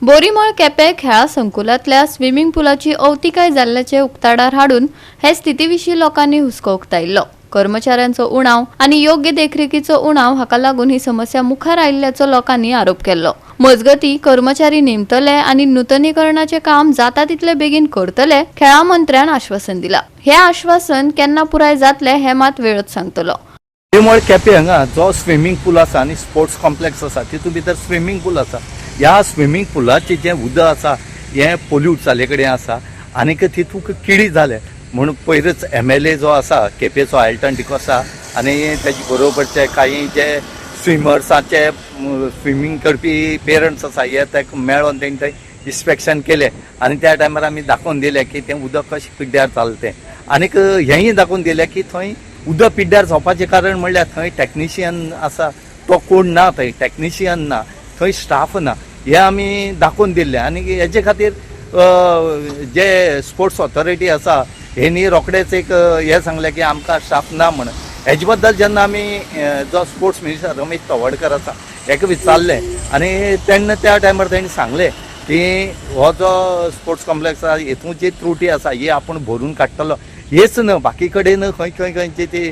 बोरीमळ केपें खेळा संकुलांतल्या स्विमींग पुलाची अवतिकाय जाल्ल्याचे उक्ताडार हाडून हे स्थितीविशीं लोकांनी हुस्को उक्तायिल्लो. कर्मचाऱ्यांचो उणाव आनी योग्य देखरेखीचो उणाव हाका लागून ही समस्या मुखार आयिल्ल्याचो लोकांनी आरोप केल्लो. मजगतीं कर्मचारी नेमतले आनी नूतनीकरणाचें काम जाता तितले बेगीन करतले खेळा मंत्र्यान आश्वासन दिलां. हे आश्वासन केन्ना पुराय जातले हे मात वेळच सांगतलो. बोरीमळ केपें हांगा जो स्विमींग पूल आसा आनी स्पोर्ट्स कॉम्प्लेक्स आसा तितूंत भितर स्विमींग पूल आसा. ह्या स्विमींग पुलाचें जें उदक आसा हें पोल्यूट जाल्ले कडेन आसा आनीक तितूंत किडी जाले म्हणून पयरच MLA जो आसा केपेंचो एल्टन डिकोसा आनी तेजे बरोबरचे काही जे स्विमर्साचे स्विमींग करपी पेरंट्स आसा हे ताका मेळोन तेणी थंय इन्स्पेक्शन केलें आनी त्या टायमार आमी दाखोवन दिलें की तें उदक कशें पिड्ड्यार जालें तें. आनीक हेंय दाखोवन दिलें की थंय उदक पिड्ड्यार जावपाचें कारण म्हणल्यार थंय टॅक्निशियन आसा तो कोण ना, थंय टॅक्निशियन ना, थंय स्टाफ ना, हें आमी दाखोवन दिल्लें. आनी हेजे खातीर जे स्पोर्ट्स ऑथॉरिटी आसा हेणी रोखडेच एक हें सांगलें की आमकां स्टाफ ना म्हणून. हेजे बद्दल जेन्ना आमी जो स्पोर्ट्स मिनिस्टर रमेश तवडकर आसा हेका विचारलें आनी तेन्ना त्या टायमार तेणी सांगलें की हो जो स्पोर्ट्स कॉम्प्लेक्स आसा हेतूंत जी त्रुटी आसा ही आपूण भरून काडटलो. हेच न्हय बाकी कडेन खंयचे ती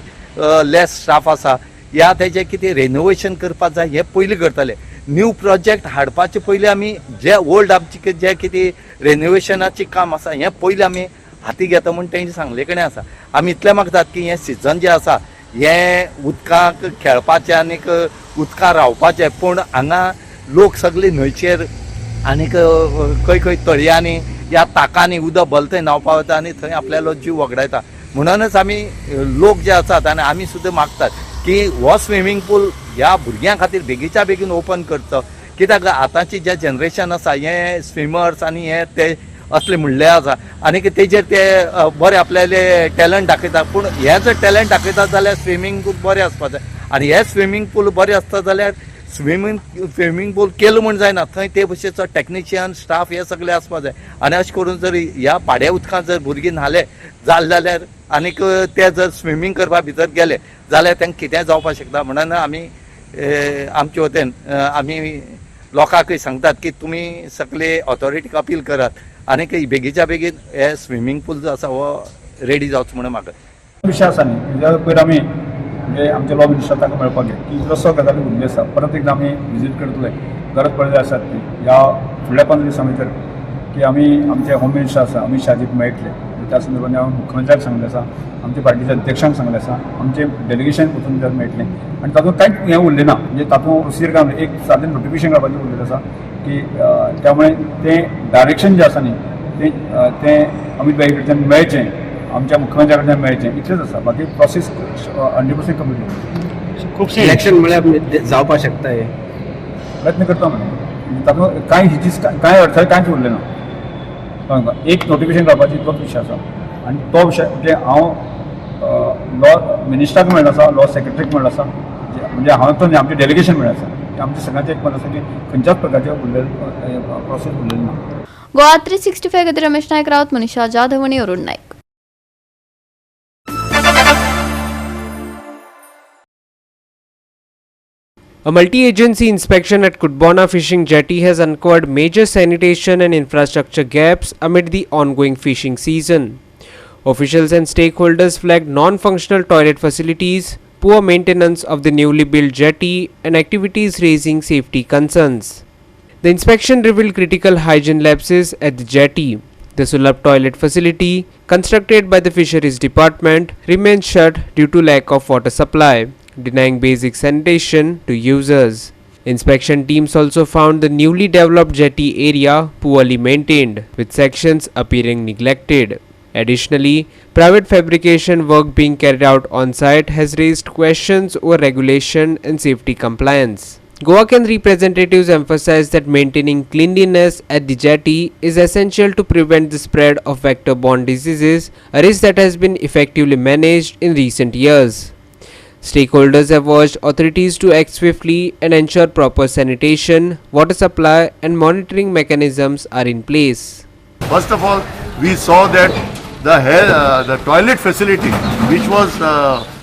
लेस स्टाफ आसा या तेजें कितें रेनोवेशन करपाक जाय हें पयलीं करतले. न्यू प्रोजेक्ट हाडपाचे पयलीं आमी जे ओल्ड आमचे जे कितें रेनोवेशनाचें काम आसा हें पयलीं आमी हाती घेता म्हूण तेंचे सांगले कडेन आसा. आमी इतलें मागतात की हें सिजन जें आसा हें उदकाक खेळपाचें आनीक उदकाक रावपाचें, पूण हांगा लोक सगळे न्हंयचेर आनीक खंय तळयांनी या ताकांनी उदक भरलें थंय न्हावपाक वता आनी थंय आपल्यालो जीव वगडायता. म्हणूनच आमी लोक जे आसात आनी आमी सुद्दां मागतात की हो स्विमींग पूल ह्या भुरग्यां खातीर बेगीच्या बेगीन ओपन करचो. कित्याक आतांची जे जनरेशन आसा हे स्विमर्स आनी हे ते असले म्हणले आसा आनीक तेजेर ते बरे आपल्याले टॅलंट दाखयता. पूण हे जर टॅलंट दाखयता जाल्यार स्विमींग पूल बरें आसपाक जाय आनी हे स्विमींग पूल बरें आसता जाल्यार स्विमींग पूल केलो म्हण जायना, थंय ते भशेचो टॅक्निशियन स्टाफ हे सगळे आसपाक जाय. आनी अशें करून जर ह्या पाड्या उदकांत जर भुरगीं न्हाले जाल्यार आनीक ते जर स्विमींग करपा भितर गेले जाल्यार तांकां कितें जावपाक शकता. म्हणून आमी आमचे वटेन आमी लोकांकय सांगतात की तुमी सगळे ऑथॉरिटीक अपील करात आनीक बेगीच्या बेगीन हे स्विमींग पूल जो आसा हो रेडी जावचो म्हणून म्हाका विशय आसा न्ही. तेज्या पयर आमी म्हणजे आमचे लॉ मिनिस्टर ताका मेळपाक गेले की कसो गजाली उरले आसा परत एकदां आमी विजीट करतले गरज पडले आसात ती ह्या फुडल्या 15 दिसां भितर की आमी आमचे होम मिनिस्टर आसा अमित शाहजीक मेळटले. त्या संदर्भात हांव मुख्यमंत्र्याक सांगलें आसा, आमच्या पार्टीच्या अध्यक्षांक सांगलें आसा, आमचे डेलिगेशन वचून त्यात मेळटलें आनी तातूंत कांयच हें उरलें ना. म्हणजे तातूंत प्रोसिजर काम एक सादें नोटिफिकेशन काडपाचें उरलेलें आसा की त्यामुळे तें डायरेक्शन जें आसा न्ही तें अमित भाई कडच्यान मेळचें, आमच्या मुख्यमंत्र्या कडच्यान मेळचें इतलेंच आसा. बाकी प्रोसेस 100% कंप्लीट. खुबशे इलेक्शन म्हळ्यार जावपाक शकता हे प्रयत्न करता म्हणून तातूंत कांय कांय अडथळे कांयच उरले ना. एक नोटिफिकेशन काडपाची तोच विशय आसा आनी तो विशय म्हणजे हांव लॉ मिनिस्टराक मेळ्ळो आसा, लॉ सेक्रेटरीक मेळ्ळो आसा, म्हणजे हांव तो न्ही आमचें डेलिगेशन मेळ्ळें आसा. आमच्या सगळ्यांचें एक मत आसा की खंयच्याच प्रकारचे उरलेले प्रोसेस उरलेली ना. गोवा 365 खातीर रमेश नायक रावत, मनीषा जाधव आनी अरुण नायक. A multi-agency inspection at Kutbona fishing jetty has uncovered major sanitation and infrastructure gaps amid the ongoing fishing season. Officials and stakeholders flagged non-functional toilet facilities, poor maintenance of the newly built jetty, and activities raising safety concerns. The inspection revealed critical hygiene lapses at the jetty. The Sulabh toilet facility, constructed by the Fisheries Department, remains shut due to lack of water supply, denying basic sanitation to users. Inspection teams also found the newly developed jetty area poorly maintained, with sections appearing neglected. Additionally, private fabrication work being carried out on site has raised questions over regulation and safety compliance. Goacan representatives emphasized that maintaining cleanliness at the jetty is essential to prevent the spread of vector-borne diseases, a risk that has been effectively managed in recent years. Stakeholders have urged authorities to act swiftly and ensure proper sanitation, water supply and monitoring mechanisms are in place. First of all, we saw that the toilet facility, which was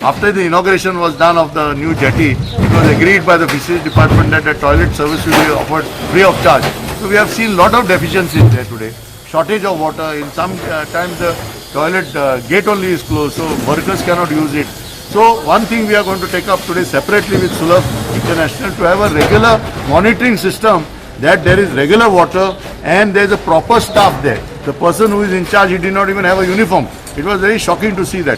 after the inauguration was done of the new jetty, it was agreed by the Fisheries Department that the toilet service will be offered free of charge. So we have seen lot of deficiencies there today. Shortage of water. In some times the toilet gate only is closed, so workers cannot use it. So one thing we are going to take up today separately with Sulabh International to have a regular monitoring system that there is regular water and there is a proper staff there. The person who is in charge, he did not even have a uniform. It was very shocking to see that.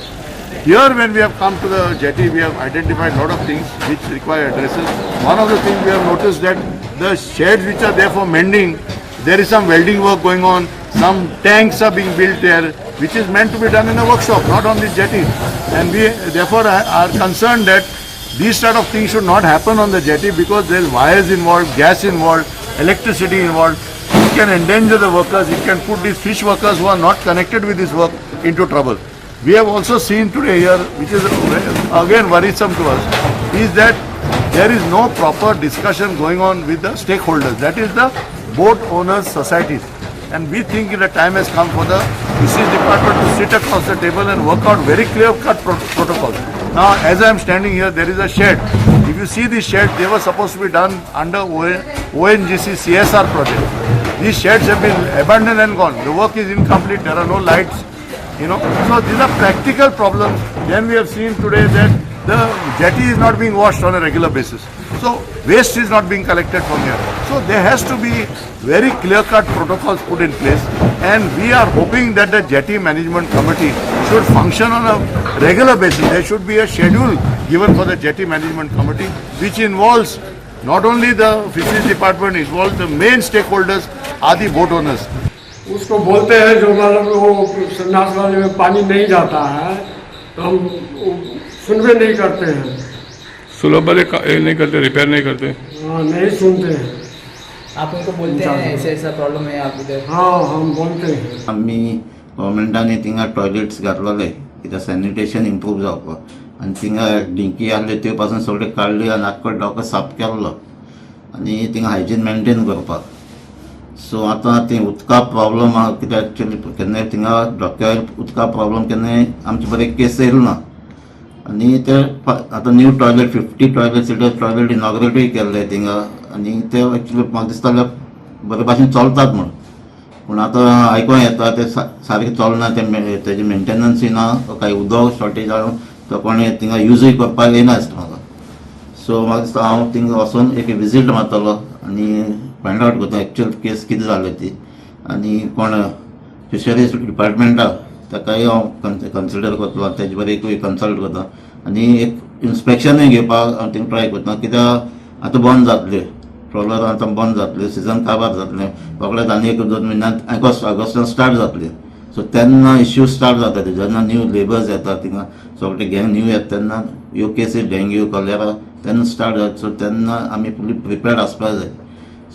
Here when we have come to the jetty, we have identified a lot of things which require addresses. One of the things we have noticed that the sheds which are there for mending, there is some welding work going on, some tanks are being built there, which is meant to be done in a workshop, not on the jetty. And we therefore are concerned that these sort of things should not happen on the jetty because there is wires involved, gas involved, electricity involved. It can endanger the workers, it can put these fish workers who are not connected with this work into trouble. We have also seen today here, which is again worrisome to us, is that there is no proper discussion going on with the stakeholders, that is the boat owners societies. And we think the time has come for the fisheries department to sit across the table and work out very clear-cut protocols. Now, as I am standing here, there is a shed. If you see these sheds, they were supposed to be done under ONGC CSR project. These sheds have been abandoned and gone. The work is incomplete. There are no lights. So these are practical problems. Then we have seen today that the jetty is not being washed on a regular basis. So waste is not being collected from here. So there has to be very clear-cut protocols put in place, and we are hoping that the jetty management committee should function on a regular basis. There should be a schedule given for the jetty management committee, which involves not only the fisheries department, involves the main stakeholders are the boat owners. उसको बोलते हैं जो मतलब वो संन्यास वाले में पानी नहीं जाता है तो हम सुनवे नहीं करते हैं। सुलभ वाले नहीं करते, रिपेयर नहीं करते। हाँ, नहीं सुनते हैं। आप उनको बोलते हैं ऐसे ऐसा प्रॉब्लम है आप उधर? हाँ, हम बोलते हैं। आम्ही गव्हर्मेंटाने थिंगा टॉयलेट्स घातलेले कित्याक सॅनिटेशन इम्प्रूव जावपाक आनी थिंगा डिंकी आहले त्यो पासून सगळे काडले आनी आख्खो डॉक साफ केल्लो आनी थिंगा हायजीन मेंटेन करपाक. सो आतां ती उदका प्रॉब्लम कित्याक एक्चुअली केन्नाय थिंगा डॉक्यार उदका प्रॉब्लम केन्नाय आमचे बरें केस येयलो ना आनी ते आतां new toilet 50 toilet seater toilet इनॉग्रेटूय केल्ले थिंगा आनी ते एक्चुअली म्हाका दिसताले बरे भाशेन चलतात म्हण पूण आतां आयकूंक येता ते सारकें चलना तेजे मेंटेनन्सूय ना काय उदक शॉर्टेज जावन तो कोणें थिंगा यूजूय करपाक येना दिसता म्हाका. सो म्हाका दिसता हांव थिंगा वचून एक विजीट मारतलो आनी फायंड आवट करता एक्चुअल केस कितें जालें ती आनी कोण फिशरीज डिपार्टमेंटा ताकाय हांव कन्सिडर करतलो तेजे बरें कन्सल्ट करता आनी एक इन्स्पेक्शनूय घेवपाक हांव थिंगा ट्राय करता कित्याक आतां बंद जातले ट्रॉलर आतां बंद जातले सिजन काबार जातलें रोखडेंच आनी 1-2 म्हयन्यांत ऑगस्टान स्टार्ट जातले. सो तेन्ना इश्यू स्टार्ट जाता जेन्ना न्यू लेबर्स येता थिंगा सगळे गँग न्यू येता तेन्ना ह्यो केसीस डेंग्यू कॉलेरा तेन्ना स्टार्ट जाता. सो तेन्ना आमी फुली प्रिपेर्ड आसपाक जाय.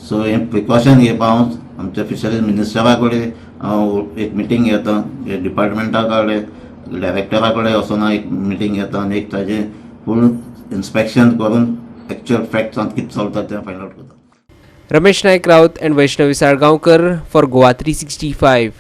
सो हें प्रिकॉशन घेवपाक हांव आमच्या फिशरीज मिनिस्टरा कडेन हांव एक मिटींग घेता डिपार्टमेंटा कडेन डायरेक्टरा कडेन वचून हांव एक मिटींग घेता आनी एक ताजें फूल इन्स्पेक्शन करून एक्चुअल फॅक्ट्स कितें चलता तें फायंड आवट करता. रमेश नायक Raut and Vaishnavi Sargaonkar for Goa 365.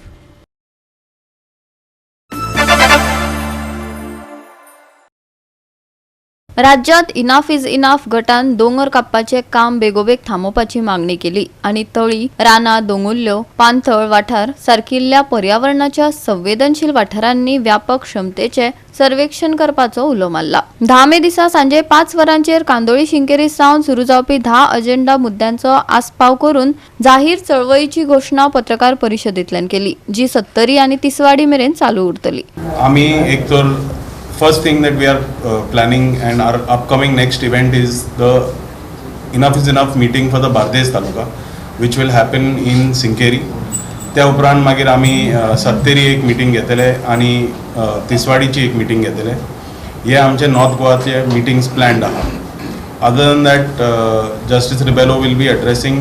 राज्यात इनाफ इज इनाफ गटान दोंगर कापपाचे काम बेगोबेग थांबोवपाची मागणी केली आणि तळी, रानां, दोंगुल्ल्यो, पाणथळ वाठार सारकिल्ल्या पर्यावरणाच्या संवेदनशील वाठारांनी व्यापक क्षमतेचे सर्वेक्षण करपाचो उलो मारला. 10 मे दिसा सांजे 5 वरांचेर कांदोळी शिंकेरी सावन सुरू जावपी 10 अजेंडा मुद्द्यांचो आस्पाव करून जाहीर चळवळीची घोषणा पत्रकार परिशदेंतल्यान केली, जी 70 आनी तिसवाडी मेरेन चालू उरतली. आम्ही एक तर first thing that we are planning and our upcoming next event is the Enough is Enough meeting for the Bardes Taluka, which will happen in Sinkeri. त्या उपरांत मागीर आमी सत्तेरी एक मिटींग घेतले आनी तिसवाडीची एक मिटींग घेतले. हे आमचे नॉर्थ गोवाचे मिटींग्स प्लॅन्ड आहा. Other than that justice Rebello will be addressing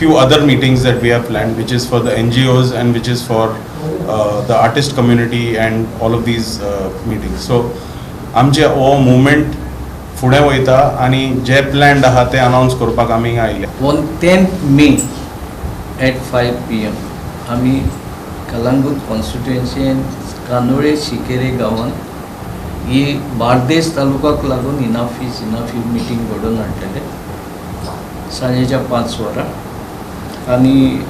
few other meetings that we have planned, which is for the NGOs and which is for the artist community and all of these meetings. So आमचे हो movement फुडें वयता आनी जे planned आहा ते announce करपाक आमी आयले. On 10th May at 5 PM आमी कलंगूट कॉन्स्टिट्युएन्सीन कांदोळे शिकेरे गांवांत ही बार्देस तालुकाक लागून enough is enough he meeting घडोवन हाडटले सांजेच्या 5 वरां and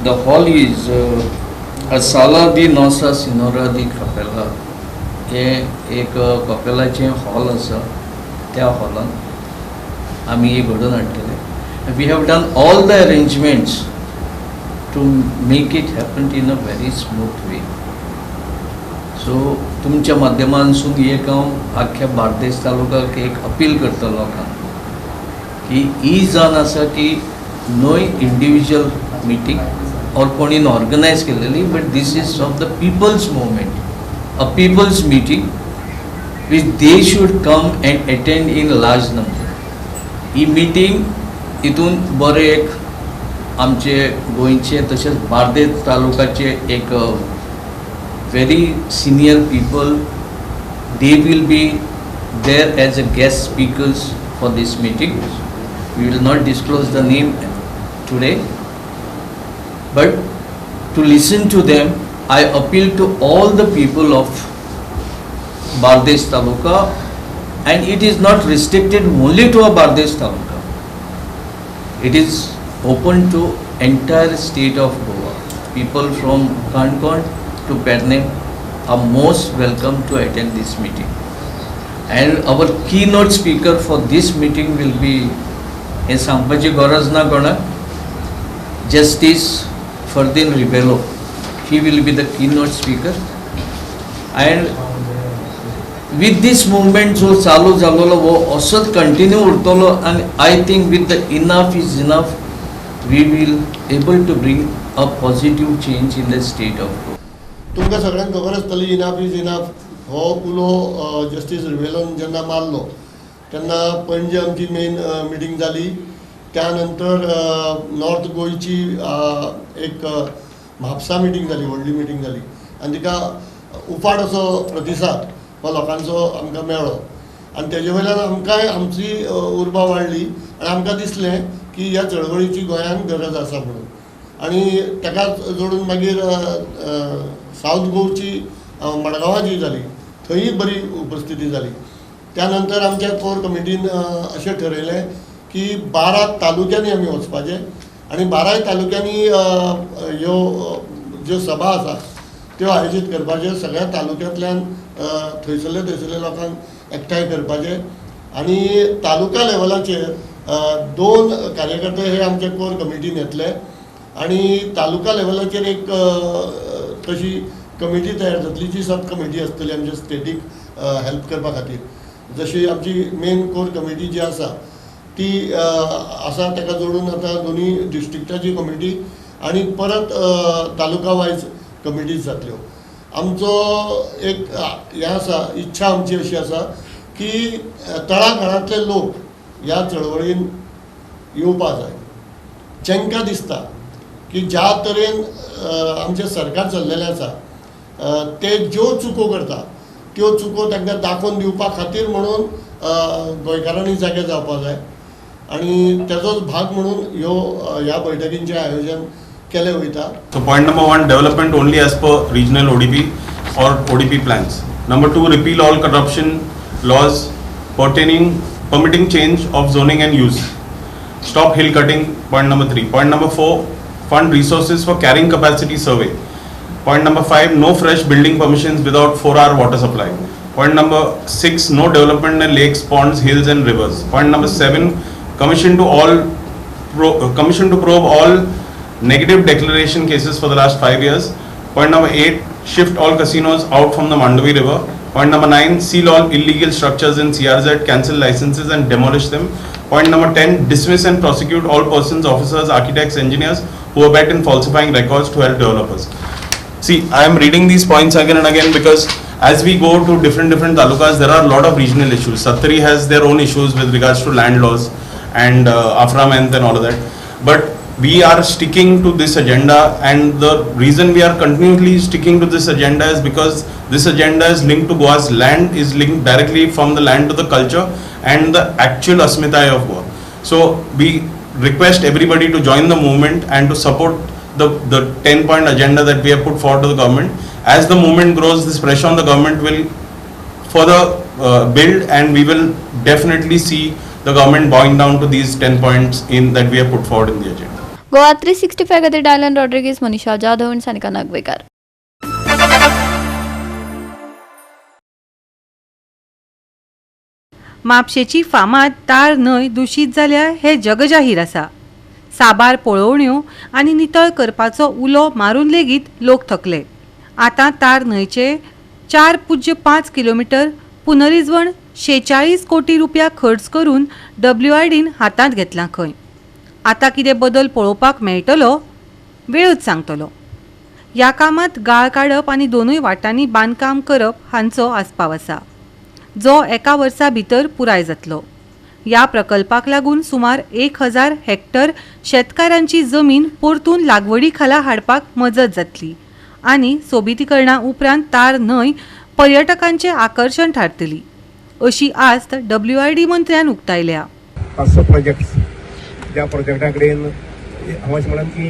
the hall is a Sala di Nossa Senhora di Capella. हे एक कपेलाचे हॉल आसा, त्या हॉलान आमी हे घडोवन हाडटले. We have done all the arrangements to make it happen in a very smooth way. So तुमच्या माध्यमांसून एक हांव आख्या बार्देस तालुक्याक एक अपील करता लोकांक की ही जावन आसा की नो इंडिविज्युअल मिटींग और कोणीन ऑर्गनायज केलेली, but this is of the people's movement, a people's meeting which they should come and attend in large number. He meeting इतून बरे एक आमचे गोंयचे तशेंच बार्देस तालुकाचे एक very senior people, they will be there as a guest speakers for this meeting. We will not disclose the name today, but to listen to them, I appeal to all the people of Bardesh Taluka, and it is not restricted only to a Bardesh Taluka. It is open to entire state of Goa. People from Kankon to Pernem are most welcome to attend this meeting. And our keynote speaker for this meeting will be in सांगपाची गरज ना कोणाक, Justice Ferdin Rebello. He will be the keynote speaker, and with this movement जो चालू झालेलो वो असोच continue उरतलो, and I think with the enough is enough, we will able to bring a positive change in the state of Goa. तुमकां सगळ्यांक खबर आसतली इनाफ इज इनाफ हो उलो जस्टीस रिवेलोन जेन्ना मारलो तेन्ना पणजे आमची मेन मिटींग जाली. त्या नंतर नॉर्थ गोंयची एक म्हापसा मिटींग जाली, व्हडली मिटींग जाली, आनी तिका उफाट असो प्रतिसाद हो लोकांचो आमकां मेळ्ळो. आनी तेजे वयल्यान आमकांय आमची उर्बा वाडली आनी आमकां दिसलें की ह्या चळवळीची गोंयांत गरज आसा म्हणून. आनी ताकाच जोडून मागीर सावथ गोवची मडगांवां जी जाली थंय बरी उपस्थिती जाली. त्या नंतर आमच्या कोर कमिटीन अशें ठरयलें की 12 तालुक्यांनी आमी वचपाचें आनी 12 तालुक्यांनी ह्यो ज्यो सभा आसा त्यो आयोजीत करपाच्यो. सगळ्या तालुक्यांतल्यान थंयसरले लोकांक एकठांय करपाचे आनी तालुका लेवलाचेर 2 कार्यकर्ते हे आमच्या कोर कमिटीन येतले आनी तालुका लेवलाचेर एक तशी कमिटी तयार जातली जी सब कमिटी आसतली आमच्या स्टेटीक हेल्प करपा खातीर. जशी आमची मेन कोर कमिटी जी आसा ती आसा, ताका जोडून आतां दोनी डिस्ट्रिक्टाची कमिटी आनी परत तालुका वायज कमिटीज जातल्यो. आमचो एक हें आसा, इच्छा आमची अशी आसा की तळागाळांतले लोक ह्या चळवळीन येवपा जाय. जेंकां दिसता की ज्या तरेन आमचें सरकार चल्लेलें आसा ते ज्यो चुको करता त्यो चुको तांकां दाखोवन दिवपा खातीर म्हणून गोंयकारांनी जागे जावपा जाय आनी तेजोच भाग म्हणून ह्या बैठकींचें आयोजन केलें वयता. So point number 1, development only as per regional ODP or ODP plans. Number 2, repeal all corruption laws permitting change of zoning and use. Stop hill cutting. Point number 3. Point number 4, fund resources for carrying capacity survey. Point number 5, no fresh building permissions without 4-hour water supply. Point number 6, no development in lakes, ponds, hills and rivers. Point number 7, commission to probe all negative declaration cases for the last 5 years. Point number 8, shift all casinos out from the Mandavi River. Point number 9, seal all illegal structures in CRZ, cancel licenses and demolish them. Point number 10, dismiss and prosecute all persons, officers, architects, engineers who abet in falsifying records to help developers. See, I am reading these points again and again because as we go to different talukas, there are a lot of regional issues. Sattari has their own issues with regards to land laws and Aframenth and all of that. But we are sticking to this agenda, and the reason we are continually sticking to this agenda is because this agenda is linked to Goa's land, is linked directly from the land to the culture and the actual Asmitai of Goa. So we request everybody to join the movement and to support the 10-point agenda that we have put forward to the government. As the movement grows, this pressure on the government will further build, and we will definitely see the government bowing down to these 10 points that we have put forward in the agenda. Goa 365 खातीर Dylan Rodrigues, Manisha Jadhav आनी सानिका नागवेकर. म्हापशेची फामाद तार न्हंय दुशीत जाल्या हे जगजाहीर आसा. साबार पळोवण्यो आनी नितळ करपाचो उलो मारून लेगीत लोक थकले. आतां तार न्हंयचे 4.5 किलोमीटर पुनरिजवण 46 कोटी रुपया खर्च करून WRDन हातांत घेतला खंय. आतां कितें बदल पळोवपाक मेळटलो वेळूच सांगतलो. ह्या कामांत गाळ काडप आनी दोनूय वाटांनी बांदकाम करप हांचो आस्पाव आसा, जो एका वर्सा भितर पुराय जातलो. ह्या प्रकल्पाक लागून सुमार 1000 हेक्टर शेतकारांची जमीन परतून लागवडी खाला हाडपाक मजत जातली आनी सोबितीकरणा उपरांत तार न्हंय पर्यटकांचे आकर्षण थारतली अशी आस्त WRD मंत्र्यान उक्तायल्या. 500 प्रोजेक्ट्स ज्या प्रोजेक्टा कडेन हांव अशें म्हणन की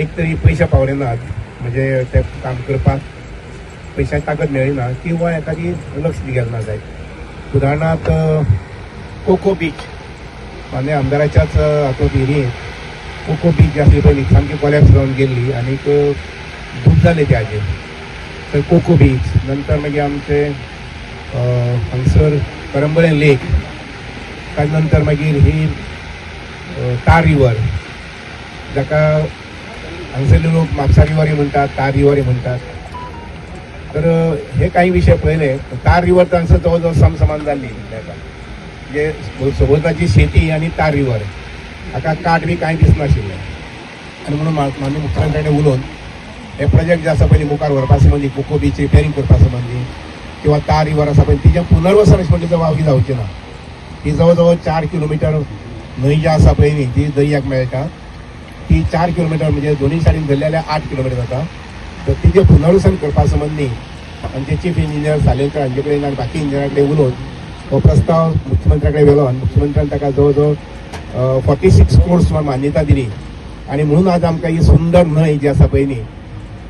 एक तरी पयशे पावले नात, म्हणजे ते काम करपाक पयशांची ताकद मेळना किंवा एखादी लक्ष दिलें ना जाय. उदाहरणार्थ कोको बीच माने आमदाराच्याच हातूंत एरियेंत कोको बीच जी आसली पळय सामकी कोलॅप्स जावन गेल्ली आनी धूप जाले ते हाजेर. तर कोको बीच नंतर मागीर आमचे हांगसर करंबळे लेक, ताजे नंतर मागीर ही तार रिवर, जाका हांगसरले लोक म्हापसा रिवरी म्हणटात, तार रिवरी म्हणटात. तर हे काही विशय पळयले. तार रिवर तर हांगसर जवळ जवळ समसमान जाल्ली म्हणजे सभोवताची शेती आनी तार रिवर हाका काट बी कांय दिसनाशिल्लें. आनी म्हणून माननीय मुख्यमंत्र्यान उलोवन हे प्रोजेक्ट जे आसा पयली मुखार व्हरपा संबंदी, कोको बीच रिपेरींग करपा संबंदी किंवा तार रिवर आसा पळय तिचें पुनर्वसन अशें म्हणजे वावगी जावचें ना. ही जवळ जवळ 4 किलोमिटर न्हंय जी आसा पळय न्ही ती दर्याक मेळटा, ती 4 किलोमिटर म्हणजे दोनूय सायडीन धरले जाल्यार 8 किलोमिटर जाता. तर तिचें पुनर्वसन करपा संबंदी आमचे चीफ इंजिनियर सालेलकर हांचे कडेन आनी बाकी इंजिनियरा कडेन उलोवन हो प्रस्ताव मुख्यमंत्र्या कडेन व्हेलो आनी मुख्यमंत्र्यान ताका जवळ जवळ 46 crores सुमार मान्यता दिली. आनी म्हणून आज आमकां ही सुंदर न्हंय जी आसा पळय न्ही,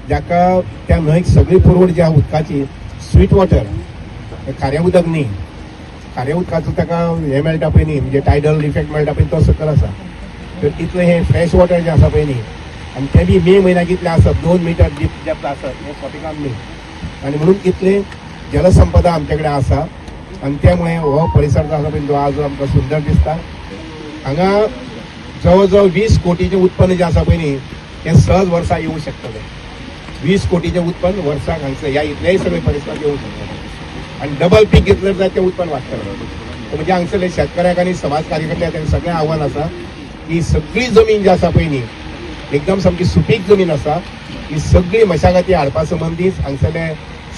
जाका त्या न्हंयक सगळी पुरवण जी आहा उदकाची स्वीट वॉटर, खारें उदक न्ही, खारें उदकाचो ताका हें मेळटा पळय न्ही म्हणजे टायडल इफेक्ट मेळटा पळय तो सकल आसा. तर तितलें हें फ्रेश वॉटर जें आसा पळय न्ही आनी तें बी मे म्हयन्याक कितलें आसप 2 मीटर डेप्थ आसप हें सोपें न्ही. आनी म्हणून कितलें जलसंपदा आमचे कडेन आसा आनी त्यामुळे हो परिसर जो आसा पळय तो आज आमकां सुंदर दिसता. हांगा जवळ जवळ 20 कोटीचें उत्पन्न जें आसा पळय न्ही तें सहज वर्सा येवंक शकतलें. 20 कोटीचें उत्पन्न वर्साक हांगसर ह्या इतल्याय सगळे परिसराक येवंक शकतलें आनी डबल पीक घेतलें जाल्यार तें उत्पन्न वाडटलें. म्हणजे हांगसरले शेतकऱ्याक आनी समाज कार्यकर्त्याक तें सगळें आव्हान आसा की सगळी जमीन जी आसा पळय न्ही एकदम सामकी सुपीक जमीन आसा, ही सगळी मशागती हाडपा संबंदी हांगसरले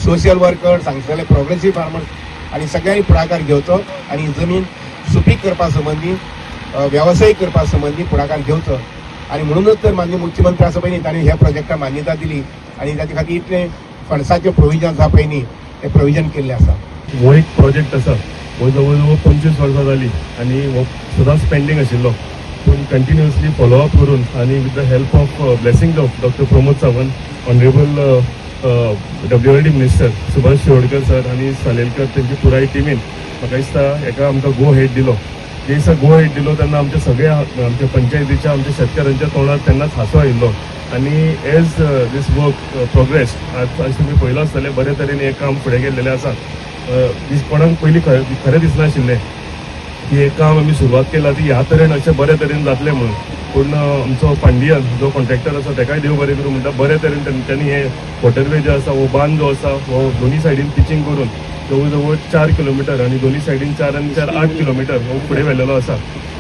सोशल वर्कर्स, हांगसरले प्रोग्रेसीव फार्मर्स आनी सगळ्यांनी फुडाकार घेवचो आनी जमीन सुपीक करपा संबंदी वेवसायीक करपा संबंदी फुडाकार घेवचो. आनी म्हणूनच तर माननीय मुख्यमंत्री आसा पळय न्ही ताणें ह्या प्रोजेक्टाक मान्यता दिली आनी ताचे खातीर इतलें फंड्साचें प्रोविजन आसा पळय न्ही तें प्रोविजन केल्लें आसा. हो एक प्रोजेक्ट आसा हो जवळ जवळ 25 वर्सां जाली आनी हो सदांच पेंडींग आशिल्लो, पूण कंटिन्युअसली फॉलोअप करून आनी with the help of blessing of doctor Pramod Sawant, honourable WRD minister Subhash Shirodkar sir आनी सालेलकर तेंची पुराय टिमीन म्हाका दिसता हेका आमकां गो हेड दिलो. जे दिसा गो हेड दिलो तेन्ना आमच्या सगळ्या आमच्या पंचायतीच्या आमच्या शेतकारांच्या तोंडार तेन्नाच हांसो आयिल्लो. आनी एज दीस वर्क प्रोग्रेस आज तुमी पळयलो आसतलें बरे तरेन हें काम फुडें गेल्लेलें आसा. कोणाक पयलीं खरें दिसनाशिल्लें की हें काम आमी सुरवात केला ती ह्या तरेन अशें बरे तरेन जातलें म्हणून. पूण आमचो पांडियन जो कॉन्ट्रॅक्टर आसा ताकाय देव बरें करूं म्हणटा बरे तरेन तेंच्यांनी हे वॉटरवे जो आसा हो बांद जो आसा हो दोनी सायडीन पिचींग करून जवळ जवळ 4 किलोमिटर आनी दोनी सायडीन 4 आनी 4 8 किलोमिटर हो फुडें व्हेलेलो आसा.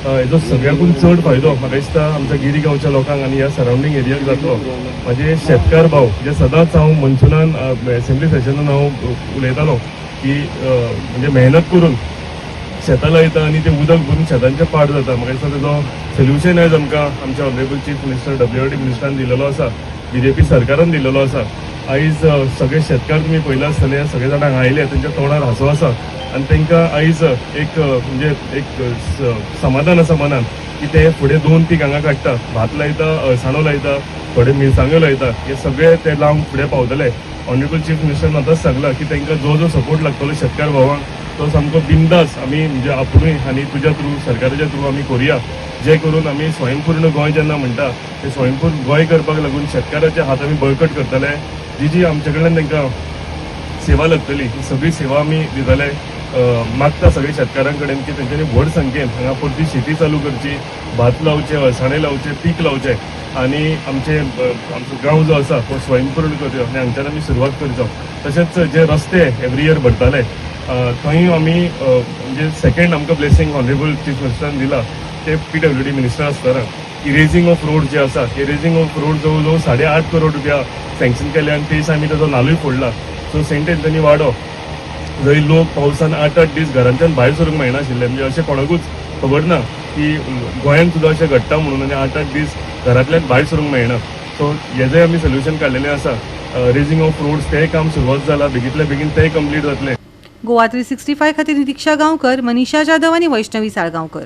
हेजो सगळ्याकून चड फायदो म्हाका दिसता आमच्या गिरी गांवच्या लोकांक आनी ह्या सरावंडींग एरियाक जातलो. म्हाजे शेतकार भाव जे सदांच हांव मनसुनान एसेंब्ली सेशनान हांव उलयतालो की म्हणजे मेहनत करून शेतां लायता आनी तें उदक भरून शेतांचें पाड जाता. म्हाका दिसता तेजो सोल्युशन आयज आमकां आमच्या ऑनरेबल चीफ मिनिस्टर WRD मिनिस्टरान दिलेलो आसा, BJP सरकारान दिलेलो आसा. आयज सगळे शेतकार तुमी पळयला आसतले सगळे जाणांक आयले तेंच्या तोंडार हांसो आसा आनी तांकां आयज एक म्हणजे एक समाधान आसा मनान की ते फुडें 2 पीक हांगा काडटा, भात लायता, अळसाणो लायता, थोडे मिरसांग्यो लायता, हे सगळे ते लावन फुडें पावतले. ऑनरेबल चीफ मिनिस्टरान आतांच सांगला की तांकां जो जो सपोर्ट लागतलो शेतकार भावांक तो सामको बिंदास आमी म्हणजे आपुणूय आनी तुज्या थ्रू सरकाराच्या थ्रू आमी करुया, जे करून आमी स्वयंपूर्ण गोंय जेन्ना म्हणटा ते स्वयंपूर्ण गोंय करपाक लागून शेतकाराचे हात आमी बळकट करतले. जी आमचे कडल्यान तांकां सेवा लागतली ही सगळी सेवा आमी दितले. मागता सगळे शेतकारां कडेन की तेंच्यांनी व्हड संख्येन हांगा परती शेती चालू करची, भात लावचे, अळसाणे लावचे, पीक लावचे आनी आमचो गांव जो आसा तो स्वयंपूर्ण करचो आनी हांगच्यान आमी सुरवात करचो. तशेंच जे रस्ते एवरी इयर भरताले थंय आमी म्हणजे सेकंड आमकां ब्लेसिंग ऑनरेबल चीफ मिनिस्टरान दिला ते PWD मिनिस्टर आसतना इरेजिंग ऑफ रोड जे आसा इरेजिंग ऑफ रोड जवळ जवळ 8.5 करोड रुपया सँक्शन केले आनी तेच आमी ताजो नालूय फोडला. सो सेंट एंथनी वाडो जंय लोक पावसान 8-8 दीस घरांच्यान भायर सरूंक मेळनाशिल्ले, म्हणजे अशें कोणाकूच खबर ना की गोंयांत सुद्दां अशें घडटा म्हणून आनी 8-8 दीस घरांतल्यान भायर सरूंक मेळना. सो हेजें आमी सोल्युशन काडलेलें आसा. रेजिंग ऑफ रोड्स तें काम सुरवात जाला, बेगींतल्या बेगीन तें कंप्लीट जातलें. गोवा 365 खातीर नितीक्षा गांवकर, मनीषा जाधव आनी वैष्णवी साळगांवकर.